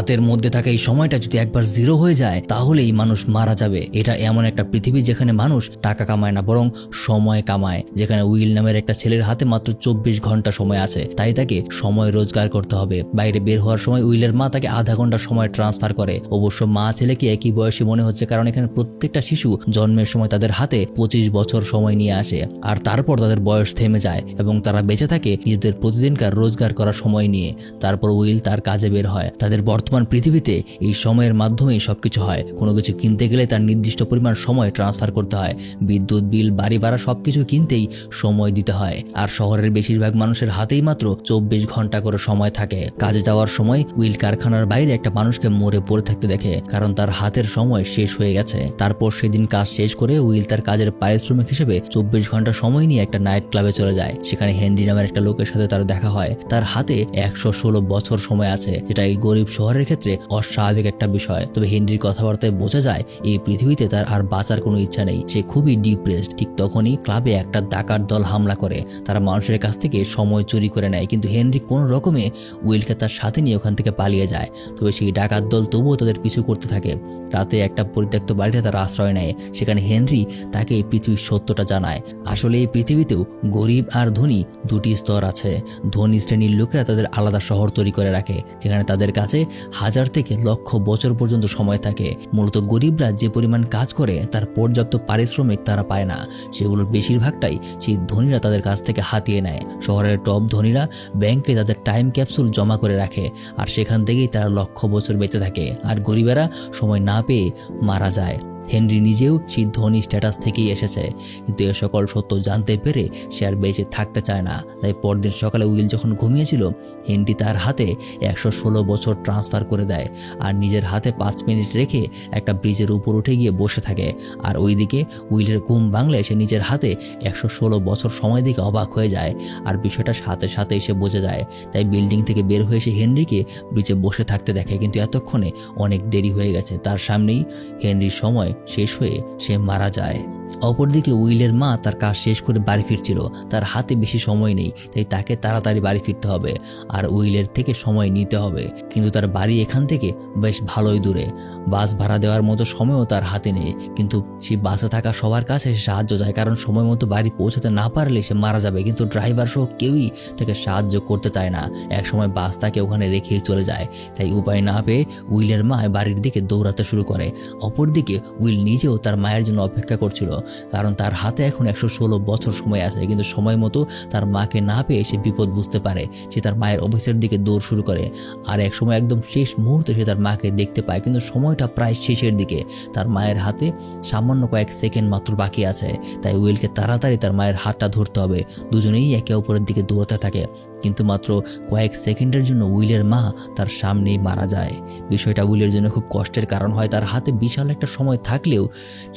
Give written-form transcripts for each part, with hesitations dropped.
হাতের মধ্যে থাকা এই সময়টা যদি একবার জিরো হয়ে যায় তাহলেই মানুষ মারা যাবে। এটা এমন একটা পৃথিবী যেখানে মানুষ টাকা কামায় না বরং সময় কামায়, যেখানে উইল নামের একটা ছেলের হাতে মাত্র 24 ঘন্টা সময় আছে, তাই তাকে সময় রোজগার করতে হবে। বাইরে বের হওয়ার সময় উইলের মা তাকে আধা ঘন্টা সময় ট্রান্সফার করে। অবশ্য মা ছেলেকে একই বয়সী মনে হচ্ছে, কারণ এখানে প্রত্যেকটা শিশু জন্মের সময় তাদের হাতে 25 বছর সময় নিয়ে আসে, আর তারপর তাদের বয়স থেমে যায় এবং তারা বেঁচে থাকে নিজেদের প্রতিদিনকার রোজগার করার সময় নিয়ে। তারপর উইল তার কাজে বের হয়। তাদের বর্তমান পৃথিবীতে এই সময়ের মাধ্যমেই সবকিছু হয়। কোনো কিছু কিনতে গেলে তার নির্দিষ্ট পরিমাণ সময় ট্রান্সফার করতে হয়। বিদ্যুৎ বিল, বাড়ি ভাড়া সবকিছু কিনতেই সময় দিতে হয়। আর শহরের বেশিরভাগ মানুষের হাতেই মাত্র 24 ঘন্টা করে সময় থাকে। কাজে যাওয়ার সময় উইল কারখানার বাইরে একটা মানুষকে মরে পড়ে থাকতে দেখে, কারণ তার হাতের সময় শেষ হয়ে গেছে। তারপর সেদিন কাজ শেষ করে উইল তার কাজের পারিশ্রমিক হিসেবে 24 ঘন্টা সময় নিয়ে একটা নাইট ক্লাবে চলে যায়। সেখানে হেনরি নামের একটা লোকের সাথে তার দেখা হয়। তার হাতে 116 বছর সময় আছে, যেটা এই গরিব শহরের ক্ষেত্রে অস্বাভাবিক একটা বিষয়। তবে হেনরির কথাবার্তায় বোঝা যায় এই পৃথিবীতে তার আর বাঁচার কোনো ইচ্ছা নেই। সে খুবই ডিপ্রেসড। ঠিক তখনই ক্লাবে একটা ডাকাত দল হামলা করে। তারা মানুষের কাছ থেকে সময় চুরি করে নেয়, কিন্তু হেনরি কোনো রকমে উইলকে তার সাথে নিয়ে ওখান থেকে পালিয়ে যায়। তবে সেই ডাকাত দল তবুও তাদের পিছু করতে থাকে। রাতে একটা পরিত্যক্ত বাড়িতে তারা আশ্রয় নেয়। সেখানে হেনরি তাকে এই পৃথিবীর সত্যটা জানায়। আসলে এই পৃথিবীতেও গরিব আর ধনী দুটি স্তর আছে। ধনী শ্রেণীর লোকেরা তাদের আলাদা শহর তৈরি করে রাখে, যেখানে তাদের কাছে 1000 থেকে লক্ষ বছর পর্যন্ত সময় থাকে। মূলত গরিবরা যে পরিমাণ কাজ করে তার পর্যাপ্ত পারিশ্রমিক তারা পায় না। সেগুলোর বেশিরভাগটাই সেই ধনীরা তাদের কাছ থেকে হাতিয়ে নেয়। শহরের টপ ধনীরা ব্যাংকে তাদের টাইম ক্যাপসুল জমা করে রাখে, আর সেখান থেকেই তারা লক্ষ বছর বেঁচে থাকে। আর গরিবেরা সময় না পেয়ে মারা যায়। হেনরি নিজেও সেই ধনী স্ট্যাটাস থেকেই এসেছে, কিন্তু এ সকল সত্য জানতে পেরে সে আর বেঁচে থাকতে চায় না। তাই পরদিন সকালে উইল যখন ঘুমিয়েছিল, হেনরি তার হাতে 116 বছর ট্রান্সফার করে দেয় আর নিজের হাতে 5 মিনিট রেখে একটা ব্রিজের উপর উঠে গিয়ে বসে থাকে। আর ওইদিকে উইলের ঘুম ভাঙলে সে নিজের হাতে 116 বছর সময় দিকে অবাক হয়ে যায়, আর বিষয়টা সাথে সাথে এসে বোঝা যায়। তাই বিল্ডিং থেকে বের হয়ে এসে হেনরিকে ব্রিজে বসে থাকতে দেখে, কিন্তু এতক্ষণে অনেক দেরি হয়ে গেছে। তার সামনেই হেনরির সময় শেষ হয়ে সে মারা যায়। অপরদিকে উইলের মা তার কাজ শেষ করে বাড়ি ফিরছিল। তার হাতে বেশি সময় নেই, তাই তাকে তাড়াতাড়ি বাড়ি ফিরতে হবে আর উইলের থেকে সময় নিতে হবে। কিন্তু তার বাড়ি এখান থেকে বেশ ভালোই দূরে। বাস ভাড়া দেওয়ার মতো সময়ও তার হাতে নেই, কিন্তু সে বাসে থাকা সবার কাছে সাহায্য চায়, কারণ সময় মতো বাড়ি পৌঁছাতে না পারলে সে মারা যাবে। কিন্তু ড্রাইভার সহ কেউই তাকে সাহায্য করতে চায় না। একসময় বাস তাকে ওখানে রেখেই চলে যায়। তাই উপায় না পেয়ে উইলের মা বাড়ির দিকে দৌড়াতে শুরু করে। অপরদিকে উইল নিজেও তার মায়ের জন্য অপেক্ষা করছিল, কারণ তার হাতে এখন 116 বছর সময় আছে। কিন্তু সময় মতো তার মাকে না পেয়ে সে বিপদ বুঝতে পারে। সে তার মায়ের অফিসের দিকে দৌড় শুরু করে, আর এক সময় একদম শেষ মুহূর্তে সে তার মাকে দেখতে পায়। কিন্তু সময়টা প্রায় শেষের দিকে। তার মায়ের হাতে সামান্য কয়েক সেকেন্ড মাত্র বাকি আছে। তাই উইলকে তাড়াতাড়ি তার মায়ের হাতটা ধরতে হবে। দুজনেই একে অপরের দিকে দৌড়াতে থাকে, কিন্তু মাত্র কয়েক সেকেন্ডের জন্য উইলের মা তার সামনেই মারা যায়। বিষয়টা উইলের জন্য খুব কষ্টের কারণ হয়। তার হাতে বিশাল একটা সময় থাকলেও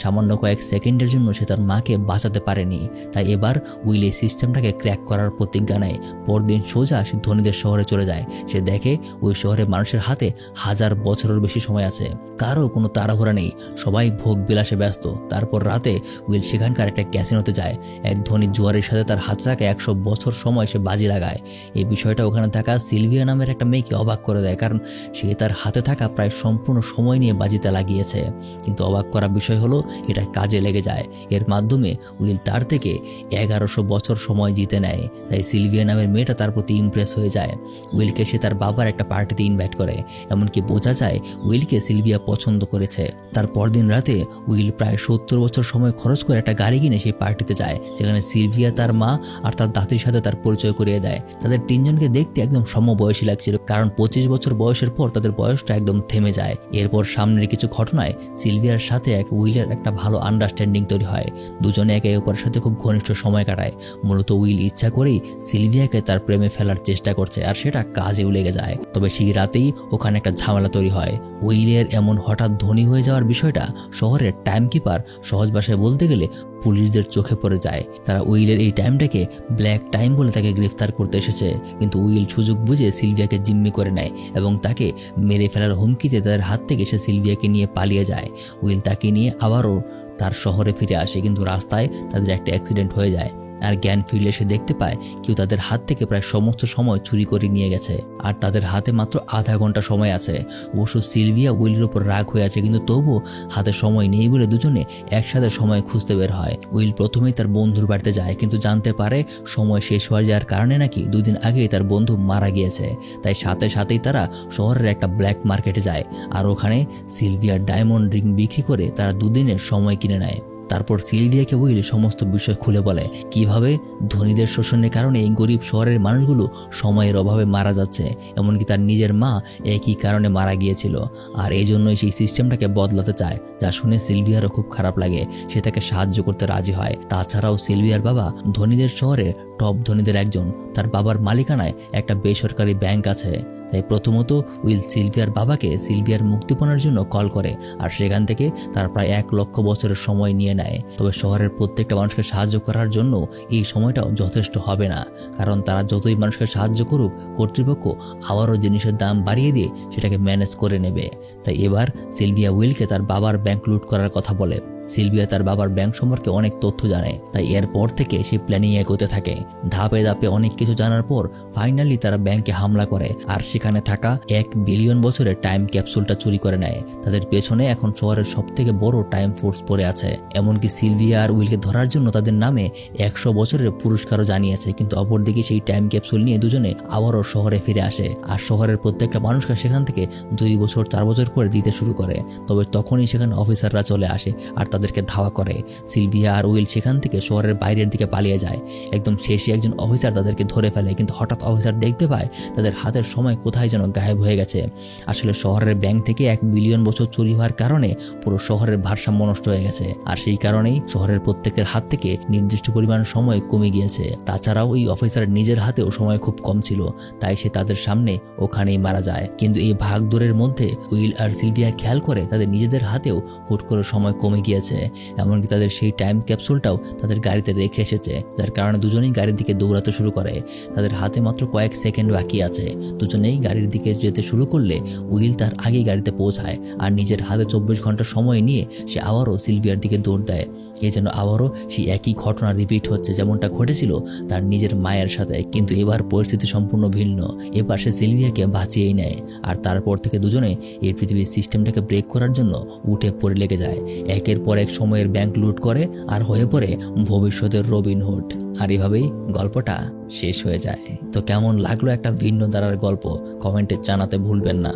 সামান্য কয়েক সেকেন্ডের জন্য সে তার মাকে বাঁচাতে পারেনি। তাই এবার উইল এই সিস্টেমটাকে ক্র্যাক করার প্রতিজ্ঞা নেয়। পরদিন সোজা সে ধনীদের শহরে চলে যায়। সে দেখে ওই শহরে মানুষের হাতে 1000 বছরের বেশি সময় আছে। কারো কোনো তাড়াহুড়া নেই, সবাই ভোগ বিলাসে ব্যস্ত। তারপর রাতে উইল সেখানকার একটা ক্যাসিনোতে যায়। এক ধনী জুয়ারের সাথে তার হাতে থাকা 100 বছর সময় সে বাজি লাগায়। এই বিষয়টা ওখানে থাকা সিলভিয়া নামের একটা মেয়েকে অবাক করে দেয়, কারণ সে তার হাতে থাকা প্রায় সম্পূর্ণ সময় নিয়ে বাজিতে লাগিয়েছে। কিন্তু অবাক করা বিষয় হলো এটা কাজে লেগে যায়। এর মাধ্যমে উইল তার থেকে 1100 বছর সময় জিতে নেয়। তাই সিলভিয়া নামের মেয়েটা তার প্রতি ইমপ্রেস হয়ে যায়। উইলকে সে তার বাবার একটা পার্টিতে ইনভাইট করে। এমনকি বোঝা যায় উইলকে সিলভিয়া পছন্দ করেছে। তার পরদিন রাতে উইল প্রায় 70 বছর সময় খরচ করে একটা গাড়ি কিনে সেই পার্টিতে যায়, যেখানে সিলভিয়া তার মা আর তার দাদির সাথে তার পরিচয় করিয়ে দেয়। তাদের তিনজনকে দেখতে একদম সমবয়সী লাগছিল, কারণ 25 বছর বয়সের পর তাদের বয়সটা একদম থেমে যায়। এরপর সামনের কিছু ঘটনায় সিলভিয়ার সাথে উইলের একটা ভালো আন্ডারস্ট্যান্ডিং তৈরি হয়। দুজনে একে অপরের সাথে খুব ঘনিষ্ঠ সময় কাটায়। মূলত উইল ইচ্ছা করেই সিলভিয়াকে তার প্রেমে ফেলার চেষ্টা করছে, আর সেটা কাজেও লেগে যায়। তবে সেই রাতেই ওখানে একটা ঝামেলা তৈরি হয়। উইলের এমন হঠাৎ ধনী হয়ে যাওয়ার বিষয়টা শহরের টাইমকিপার, সহজ ভাষায় বলতে গেলে পুলিশদের চোখে পড়ে যায়। তারা উইলের এই টাইমটাকে ব্ল্যাক টাইম বলে তাকে গ্রেফতার করতে এসেছে। কিন্তু উইল সুযোগ বুঝে সিলভিয়াকে জিম্মি করে নেয় এবং তাকে মেরে ফেলার হুমকিতে তাদের হাত থেকে সে সিলভিয়াকে নিয়ে পালিয়ে যায়। উইল তাকে নিয়ে আবারও তার শহরে ফিরে আসে, কিন্তু রাস্তায় তাদের একটা অ্যাক্সিডেন্ট হয়ে যায়। আর জ্ঞান ফিরলে সে দেখতে পায় কেউ তাদের হাত থেকে প্রায় সমস্ত সময় চুরি করে নিয়ে গেছে আর তাদের হাতে মাত্র আধা ঘন্টা সময় আছে। অবশ্য সিলভিয়া উইলের উপর রাগ হয়ে আছে, কিন্তু তবুও হাতে সময় নেই বলে দুজনে একসাথে সময় খুঁজতে বের হয়। উইল প্রথমেই তার বন্ধুর বাড়িতে যায়, কিন্তু জানতে পারে সময় শেষ হয়ে যাওয়ার কারণে নাকি 2 দিন আগেই তার বন্ধু মারা গিয়েছে। তাই সাথে সাথেই তারা শহরের একটা ব্ল্যাক মার্কেটে যায় আর ওখানে সিলভিয়ার ডায়মন্ড রিং বিক্রি করে তারা 2 দিনের সময় কিনে নেয়। তারপর সিলভিয়াকে উইল সমস্ত বিষয় খুলে বলে কিভাবে ধনীদের শোষণের কারণে এই গরিব শহরের মানুষগুলো সময়ের অভাবে মারা যাচ্ছে, এমনকি তার নিজের মা একই কারণে মারা গিয়েছিল আর এই জন্যই সেই সিস্টেমটাকে বদলাতে চায়। যা শুনে সিলভিয়ারও খুব খারাপ লাগে, সে তাকে সাহায্য করতে রাজি হয়। তাছাড়াও সিলভিয়ার বাবা ধনীদের শহরের টপ ধনীদের একজন, তার বাবার মালিকানায় একটা বেসরকারি ব্যাংক আছে। তাই প্রথমত উইল সিলভিয়ার বাবাকে সিলভিয়ার মুক্তিপণের জন্য কল করে আর সেখান থেকে তার প্রায় 1 লক্ষ বছরের সময় নিয়ে নেয়। তবে শহরের প্রত্যেকটা মানুষকে সাহায্য করার জন্য এই সময়টাও যথেষ্ট হবে না, কারণ তারা যতই মানুষকে সাহায্য করুক কর্তৃপক্ষ আবারও জিনিসের দাম বাড়িয়ে দিয়ে সেটাকে ম্যানেজ করে নেবে। তাই এবার সিলভিয়া উইলকে তার বাবার ব্যাংক লুট করার কথা বলে। সিলভিয়া তার বাবার ব্যাংক সম্পর্কে অনেক তথ্য জানে, তাই এরপর থেকে সে প্ল্যানিং এগোতে থাকে। ধাপে ধাপে অনেক কিছু জানার পর ফাইনালি তারা ব্যাংকে হামলা করে আর সেখানে থাকা 1 বিলিয়ন বছরের টাইম ক্যাপসুলটা চুরি করে নেয়। তাদের পেছনে এখন শহরের সবথেকে বড় টাইম ফোর্স পড়ে আছে, এমনকি সিলভিয়া আর উইলকে ধরার জন্য তাদের নামে 100 বছরের পুরস্কারও জানিয়েছে। কিন্তু অপরদিকে সেই টাইম ক্যাপসুল নিয়ে দুজনে আবারও শহরে ফিরে আসে আর শহরের প্রত্যেকটা মানুষকে সেখান থেকে 2 বছর 4 বছর করে দিতে শুরু করে। তবে তখনই সেখানে অফিসাররা চলে আসে আর তাদেরকে ধাওয়া করে। সিলভিয়া আর উইল সেখান থেকে শহরের বাইরের দিকে পালিয়ে যায়। একদম শেষে একজন অফিসার তাদেরকে ধরে ফেলে, কিন্তু হঠাৎ অফিসার দেখতে পায় তাদের হাতের সময় কোথায় যেন গায়েব হয়ে গেছে। আসলে শহরের ব্যাংক থেকে 1 বিলিয়ন বছর চুরি হওয়ার কারণে পুরো শহরের ভারসাম্য নষ্ট হয়ে গেছে আর সেই কারণেই শহরের প্রত্যেকের হাত থেকে নির্দিষ্ট পরিমাণ সময় কমে গিয়েছে। তাছাড়াও ওই অফিসারের নিজের হাতেও সময় খুব কম ছিল, তাই সে তাদের সামনে ওখানেই মারা যায়। কিন্তু এই ভাগদৌড়ের মধ্যে উইল আর সিলভিয়া খেয়াল করে তাদের নিজেদের হাতেও হুট করে সময় কমে গিয়েছে, এমনকি তাদের সেই টাইম ক্যাপসুলটাও তাদের গাড়িতে রেখে এসেছে, যার কারণে দুজনেই গাড়ির দিকে দৌড়াতে শুরু করে। তাদের হাতে মাত্র কয়েক সেকেন্ড বাকি আছে। দুজনেই গাড়ির দিকে যেতে শুরু করলে উইল তার আগেই গাড়িতে পৌঁছায় আর নিজের হাতে 24 ঘন্টা সময় নিয়ে সে আবারও সিলভিয়ার দিকে দৌড় দেয়। এই যেন আবারও সেই একই ঘটনা রিপিট হচ্ছে যেমনটা ঘটেছিল তার নিজের মায়ের সাথে, কিন্তু এবার পরিস্থিতি সম্পূর্ণ ভিন্ন। এবার সে সিলভিয়াকে বাঁচিয়েই নেয় আর তারপর থেকে দুজনে এই পৃথিবীর সিস্টেমটাকে ব্রেক করার জন্য উঠে পড়ে লেগে যায়। একের পর এক সময়ের ব্যাংক লুট করে আর হয়ে পড়ে ভবিষ্যতের রবিনহুড। আর এভাবেই গল্পটা শেষ হয়ে যায়। তো কেমন লাগলো একটা ভিন্ন ধারার গল্প কমেন্টে জানাতে ভুলবেন না।